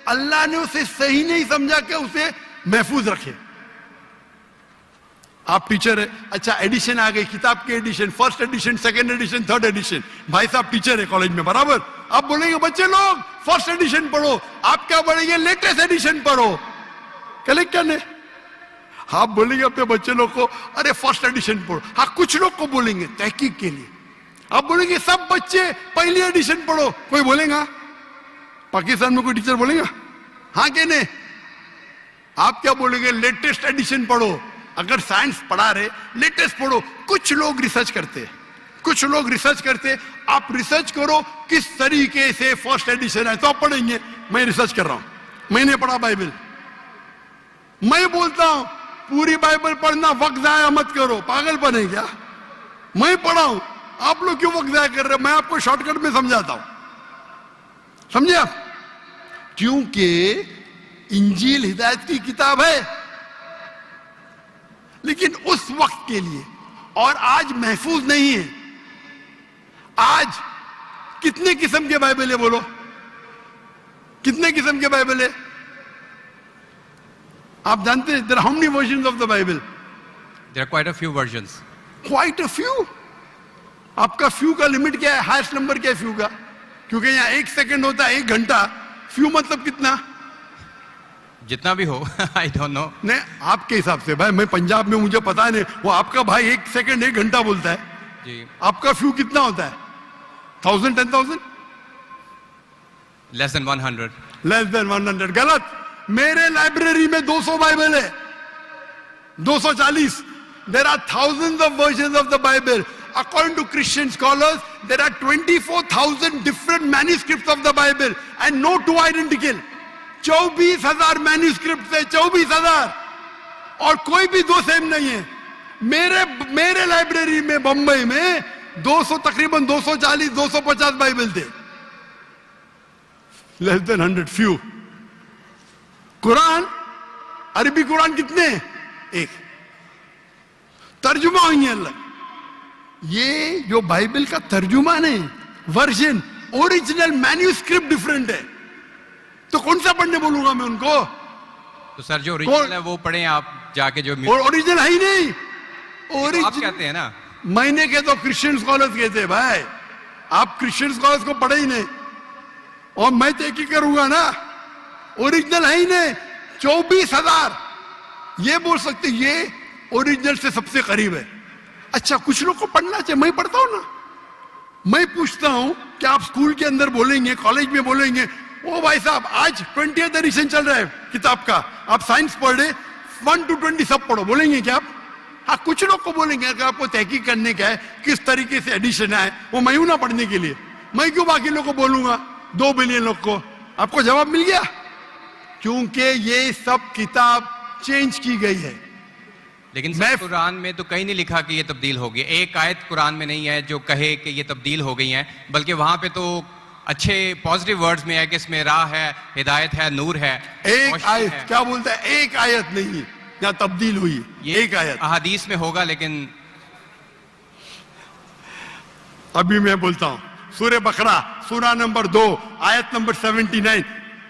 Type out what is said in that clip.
अल्लाह ने उसे सही नहीं समझा कि उसे महफूज रखे। आप टीचर है, अच्छा एडिशन आ गई, किताब की edition, first edition, second edition, third edition, भाई साहब टीचर है कॉलेज में, बराबर। आप बोलेंगे बच्चे लोग फर्स्ट एडिशन पढ़ो, आप क्या बोलेंगे लेटेस्ट एडिशन पढ़ो, कलेक्टर ने। आप बोलेंगे अपने बच्चे लोग को अरे फर्स्ट एडिशन पढ़ो। हाँ, कुछ लोग को बोलेंगे तहकीक के लिए। आप बोलेंगे सब बच्चे पहली एडिशन पढ़ो, कोई बोलेगा? पाकिस्तान में कोई टीचर बोलेगा हाँ कि नहीं? आप क्या बोलेंगे लेटेस्ट एडिशन पढ़ो। अगर साइंस पढ़ा रहे लेटेस्ट पढ़ो। कुछ लोग रिसर्च करते, कुछ लोग रिसर्च करते। आप रिसर्च करो किस तरीके से फर्स्ट एडिशन है तो आप पढ़ेंगे। मैं रिसर्च कर रहा हूं, मैंने पढ़ा बाइबल। मैं बोलता हूं पूरी बाइबल पढ़ना, वक्त जाया मत करो, पागलपन है क्या? मैं पढ़ा हूं, आप लोग क्यों वक्त जाया कर रहे? मैं आपको शॉर्टकट में समझाता हूं, समझे आप? क्योंकि इंजील हिदायत की किताब है, लेकिन उस वक्त के लिए, और आज महफूज नहीं है। आज कितने किस्म के बाइबल है बोलो? कितने किस्म के बाइबल है? आप जानते हैं there are how many versions of the Bible? There are quite a few versions. Quite a few. आपका फ्यू का लिमिट क्या है? हाईएस्ट नंबर क्या है फ्यू का? क्योंकि यहाँ 1 सेकंड होता है 1 घंटा। फ्यू मतलब कितना? जितना भी हो आई डोंट नो। नहीं, आपके हिसाब से भाई, मैं पंजाब में, मुझे पता नहीं। वो आपका भाई 1 सेकंड 1 घंटा बोलता है जी। आपका फ्यू कितना होता है? 1000, 10,000? Less than 100। लेस देन 100 गलत। मेरे लाइब्रेरी में 200 बाइबल है, 240। There are thousands of versions of the Bible. According to Christian scholars, there are 24,000 different manuscripts of the Bible and no two identical. 24,000 manuscript है, 24,000, और कोई भी दो सेम नहीं है। मेरे लाइब्रेरी में बंबई में 200, तकरीबन 240, 250 बाइबल थे। Less than 100, few. कुरान, अरबी कुरान कितने? 1। तर्जुमा हुई है अलग। ये जो बाइबल का तर्जुमा नहीं, वर्जन, ओरिजिनल मैन्यूस्क्रिप्ट डिफरेंट है। तो कौन सा पढ़ने बोलूंगा मैं उनको? तो सर जो ओरिजिनल है वो पढ़ें आप जाके, जो ओरिजिनल है ही नहीं। ओरिजिनल आप कहते हैं ना, मैंने कहे तो क्रिश्चियन स्कॉलर्स कहते हैं भाई। आप क्रिश्चियन स्कॉलर्स को पढ़े ही नहीं, और मैं तहकीक करूंगा ना, ओरिजिनल है ही नहीं। 24,000 ये बोल सकते ये ओरिजिनल से सबसे करीब है। अच्छा, कुछ लोग को पढ़ना चाहिए, मैं पढ़ता हूं ना। मैं पूछता हूं कि आप स्कूल के अंदर बोलेंगे, कॉलेज में बोलेंगे, ओ भाई साहब आज 20th एडिशन चल रहा है किताब का, आप साइंस पढ़ रहे, 1 to 20 सब पढ़ो, बोलेंगे क्या आप? हाँ, कुछ लोग को बोलेंगे। अगर आपको तहकीक करने का है किस तरीके से एडिशन है, वो मैं हूं ना पढ़ने के लिए, मैं क्यों बाकी लोग को बोलूंगा? 2 बिलियन लोग को। आपको जवाब मिल गया? क्योंकि ये सब किताब चेंज की गई है। लेकिन कुरान में तो कहीं नहीं लिखा कि ये तब्दील होगी। एक आयत कुरान में नहीं है जो कहे कि ये तब्दील हो गई है, बल्कि वहां पे तो अच्छे पॉजिटिव वर्ड्स में है कि इसमें राह है, हिदायत है, नूर है। एक आयत है। क्या बोलता है? एक आयत नहीं यहाँ तब्दील हुई, ये एक आयत अहादीस में होगा। लेकिन अभी मैं बोलता हूं, सूरह बकरा, सूरा नंबर 2, आयत नंबर 79,